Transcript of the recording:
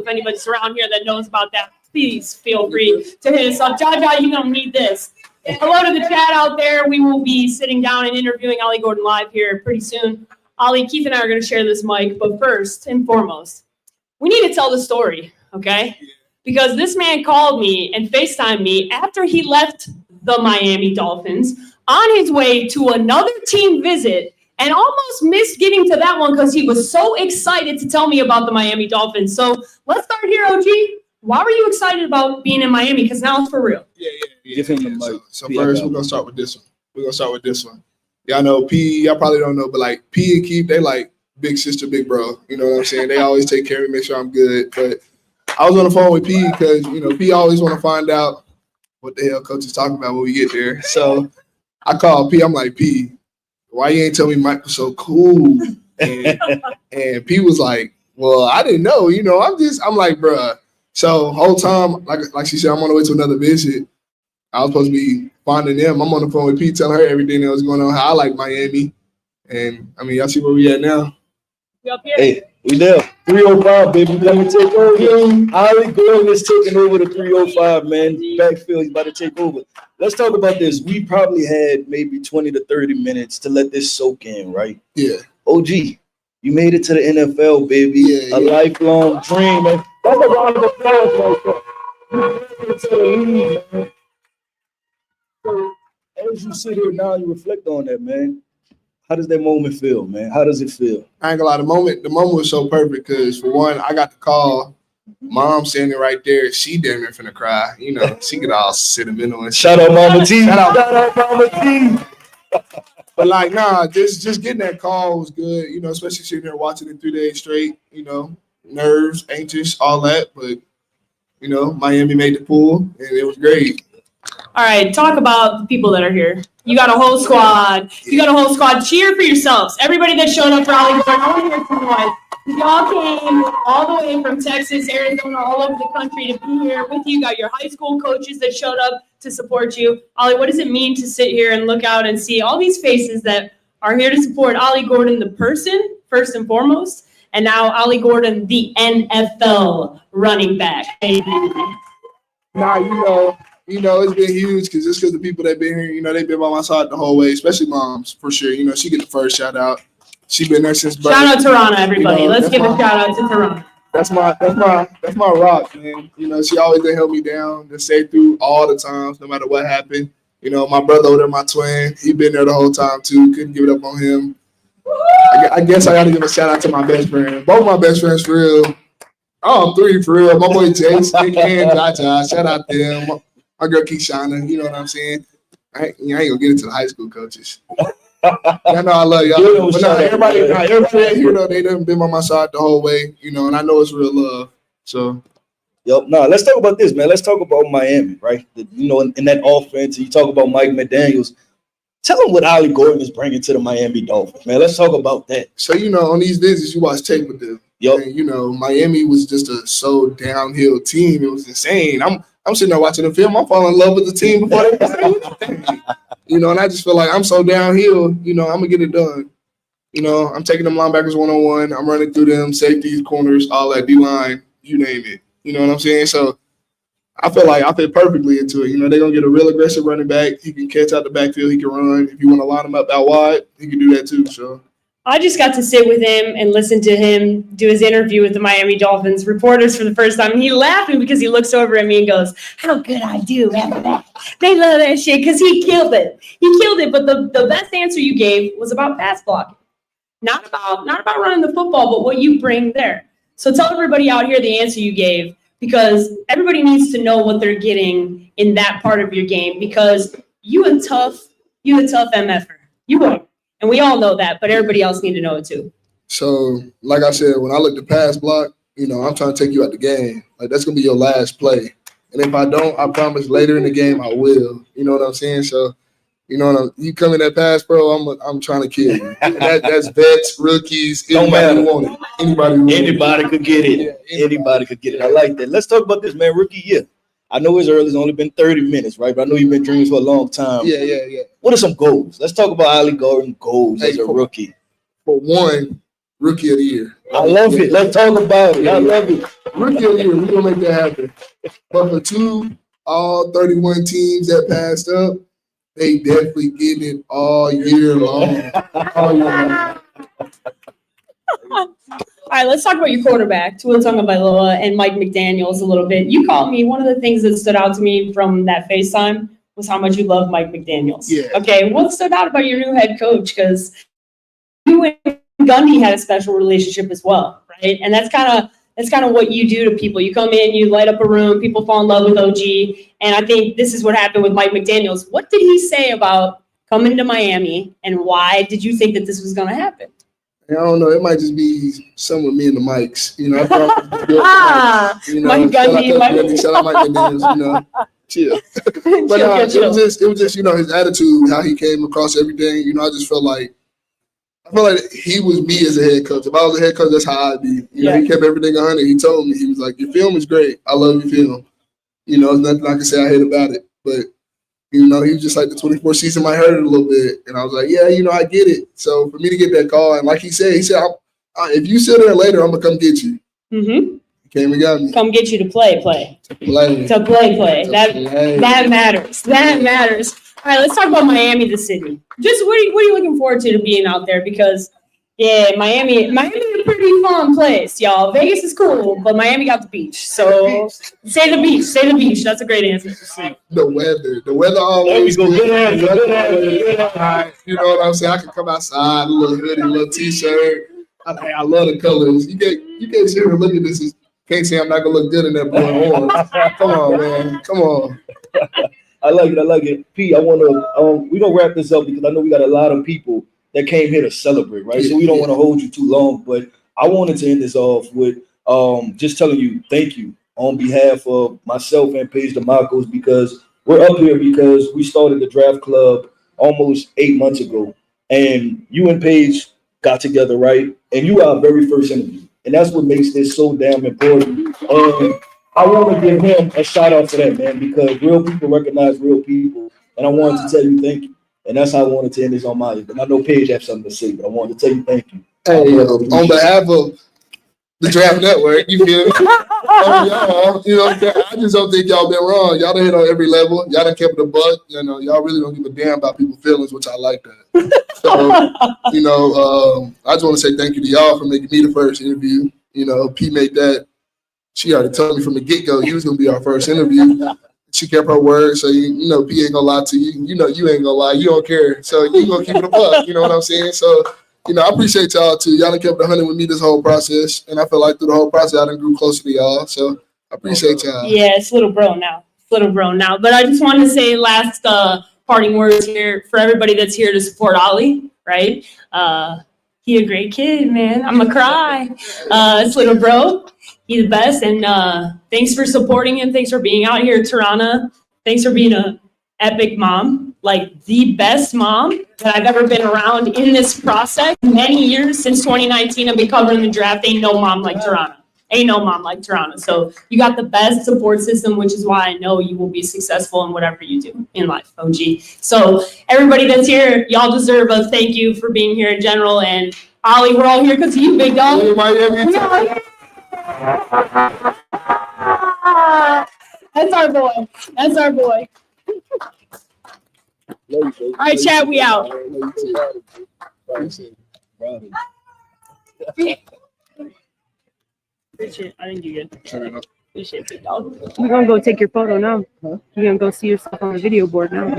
If anybody's around here that knows about that, please feel free to hit us up. Jaja, you're going to need this. Hello to the chat out there. We will be sitting down and interviewing Ollie Gordon live here pretty soon. Ollie, Keith and I are going to share this mic, but first and foremost, we need to tell the story, okay? Because this man called me and FaceTimed me after he left the Miami Dolphins on his way to another team visit and almost missed getting to that one because he was so excited to tell me about the Miami Dolphins. So let's start here, OG. Why were you excited about being in Miami? Because now it's for real. Yeah. Give him the mic. So first, we're going to start with this one. Y'all know P, y'all probably don't know, but like P and Keith, they like big sister, big bro. You know what I'm saying? They always take care of me, make sure I'm good. But I was on the phone with P because, P always want to find out what the hell coach is talking about when we get there. So I called P. I'm like, P, why you ain't tell me Mike was so cool? And P was like, well, I didn't know. I'm like, bruh. So whole time, like she said, I'm on the way to another visit. I was supposed to be finding them. I'm on the phone with P telling her everything that was going on, how I like Miami. And, y'all see where we at now? Hey, we there. 305, baby. We're going to take over. Ollie Gordon is taking over the 305, man. Backfield, he's about to take over. Let's talk about this. We probably had maybe 20 to 30 minutes to let this soak in, right? Yeah. OG, you made it to the NFL, baby. Yeah. A lifelong dream, man. That's a round of applause right there. You made it to the league, man. So, as you sit here now, you reflect on that, man. How does that moment feel, man? How does it feel? I ain't gonna lie, the moment was so perfect because for one, I got the call. Mom standing right there, she damn near finna cry. She get all sentimental and shout out Mama T. Shout out Mama T. But like, nah, just getting that call was good. Especially sitting there watching it 3 days straight. Nerves, anxious, all that. But Miami made the pool, and it was great. All right, talk about the people that are here. You got a whole squad. Cheer for yourselves. Everybody that showed up for Ollie Gordon, I want to hear some noise. Y'all came all the way from Texas, Arizona, all over the country to be here with you. You got your high school coaches that showed up to support you. Ollie, what does it mean to sit here and look out and see all these faces that are here to support Ollie Gordon, the person, first and foremost, and now Ollie Gordon, the NFL running back? Nah, it's been huge because the people that been here, they've been by my side the whole way, especially moms for sure. She get the first shout out. She been there since birth. Shout out to Rana, everybody. Let's give a shout out to Rana. That's my rock, man. She always done held me down, to stay through all the times, no matter what happened. My brother over there, my twin, he been there the whole time too. Couldn't give it up on him. I guess I got to give a shout out to my best friend. Both my best friends for real. Oh, 3 for real. My boy Jason and Jaja. Shout out to them. My girl Keishana, you know what I'm saying? I ain't gonna get into the high school coaches. I know I love y'all. But everybody here, they done been on my side the whole way, and I know it's real love. So, let's talk about this, man. Let's talk about Miami, right? In that offense, you talk about Mike McDaniels. Tell them what Ollie Gordon is bringing to the Miami Dolphins, man. Let's talk about that. So, on these visits, you watch tape with them. And, Miami was just a so downhill team. It was insane. I'm sitting there watching the film. I'm falling in love with the team before they play. And I just feel like I'm so downhill. I'm gonna get it done. I'm taking them linebackers 1-on-1. I'm running through them, safeties, corners, all that, D-line, you name it. You know what I'm saying? So I feel like I fit perfectly into it. They're gonna get a real aggressive running back. He can catch out the backfield. He can run. If you want to line him up out wide, he can do that too. So. I just got to sit with him and listen to him do his interview with the Miami Dolphins reporters for the first time. And he laughing because he looks over at me and goes, how could I do after that? They love that shit because he killed it. But the best answer you gave was about pass blocking. Not about running the football, but what you bring there. So tell everybody out here the answer you gave, because everybody needs to know what they're getting in that part of your game, because you a tough MFer. You are. And we all know that, but everybody else need to know it too. So, like I said, when I look to pass block, I'm trying to take you out the game. Like, that's going to be your last play. And if I don't, I promise later in the game I will. You know what I'm saying? So, you come in that pass, bro, I'm trying to kill you. That's vets, rookies, anybody who want it. Anybody could get it. Yeah, anybody could get it. I like that. Let's talk about this, man. Rookie year. I know it's early. It's only been 30 minutes, right? But I know you've been dreaming for a long time. Yeah. What are some goals? Let's talk about Ollie Gordon goals as a rookie. For one, rookie of the year. I love it. Let's talk about it. I love it. Rookie of the year, we're going to make that happen. But for all 31 teams that passed up, they definitely getting it all year long. All year long. All right, let's talk about your quarterback, Tua Tagovailoa and Mike McDaniels a little bit. You called me. One of the things that stood out to me from that FaceTime was how much you love Mike McDaniels. Yeah. Okay, what stood out about your new head coach? Because you and Gundy had a special relationship as well, right? And that's kind of what you do to people. You come in, you light up a room, people fall in love with OG. And I think this is what happened with Mike McDaniels. What did he say about coming to Miami, and why did you think that this was going to happen? I don't know. It might just be some with me and the mics. I thought Mike Gundy, shout out Mike McDaniels. Chill. But it was just his attitude, how he came across everything. I just felt like he was me as a head coach. If I was a head coach, that's how I'd be. He kept everything 100. He told me, he was like, "Your film is great. I love your film. There's nothing I can say I hate about it." But he was just like, the 24 season might hurt it a little bit. And I was like, yeah, I get it. So for me to get that call, and like he said, if you sit there later, I'm going to come get you. Mm-hmm. He came and got me. Come get you to play. To play. That matters. That matters. All right, let's talk about Miami, the city. Just what are you looking forward to being out there? Because, Miami is a pretty fun place, y'all. Vegas is cool, but Miami got the beach. So say the beach. That's a great answer. The weather always good. You know what I'm saying? I can come outside, a little hoodie, a little t-shirt. I love the colors. You can't sit here and look at this. Can't say I'm not gonna look good in that blue and orange. Come on, man. Come on. I like it. P, we're gonna wrap this up because I know we got a lot of people that came here to celebrate, right? So we don't want to hold you too long, but I wanted to end this off with just telling you thank you on behalf of myself and Paige Dimakos, because we're up here because we started the draft club almost 8 months ago, and you and Paige got together, right? And you are our very first interview, and that's what makes this so damn important. I want to give him a shout out for that, man, because real people recognize real people, and I wanted to tell you thank you. And that's how I wanted to end this on my end. And I know Paige has something to say, but I wanted to tell you thank you. Hey, on behalf of the Draft Network, you feel me? I just don't think y'all been wrong. Y'all done hit on every level. Y'all done kept it a buck. Y'all really don't give a damn about people's feelings, which I like that. So, I just want to say thank you to y'all for making me the first interview. P made that. She already told me from the get-go you was going to be our first interview. She kept her word, so P ain't gonna lie to you. You ain't gonna lie. You don't care, so you gonna keep it a buck. You know what I'm saying? So, I appreciate y'all too. Y'all done kept the 100 with me this whole process, and I feel like through the whole process, I done grew closer to y'all. So, I appreciate y'all. Yeah, it's little bro now. But I just wanted to say last parting words here for everybody that's here to support Ollie. Right? He a great kid, man. I'm gonna cry. It's little bro. He's the best, and thanks for supporting him. Thanks for being out here at Tirana. Thanks for being an epic mom, like the best mom that I've ever been around in this process. Many years, since 2019, I've been covering the draft. Ain't no mom like Tirana. So you got the best support system, which is why I know you will be successful in whatever you do in life, OG. So everybody that's here, y'all deserve a thank you for being here in general. And Ollie, we're all here because of you, big dog. That's our boy. All right, Chad, we out. Appreciate it. I think you're good. Appreciate it, big dog. We're gonna go take your photo now. You're gonna go see yourself on the video board now.